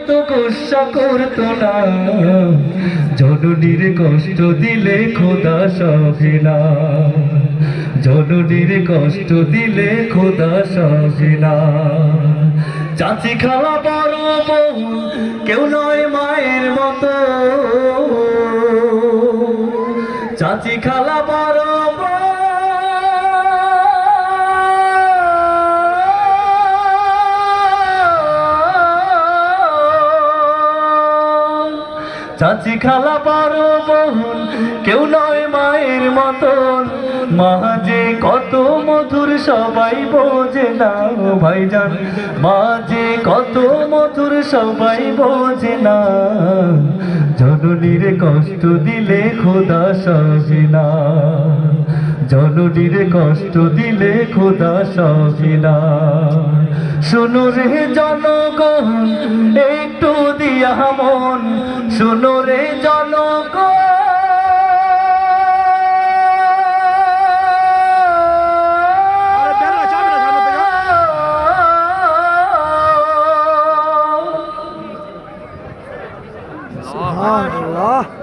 তো গোসা করতো না, জননীর কষ্ট দিলে খোদা সহে না, জননীর কষ্ট দিলে খোদা সহে না। চাচি খালা বড় বউ কেউ নয় মায়ের মতো, চাচি খালা বড় বউ চাচি খালা বড় বোন কেউ নয় মায়ের মতন। মা যে কত মধুর সবাই বোঝে না ভাইজান, মা যে কত মধুর সবাই বোঝে না, জননীর কষ্ট দিলে খোদা সহে না, জননীর কষ্ট দিলে খোদা সহে না। শোনো রে জনগণ একটু দিয়া মন, শোনো রে জনগণ Allah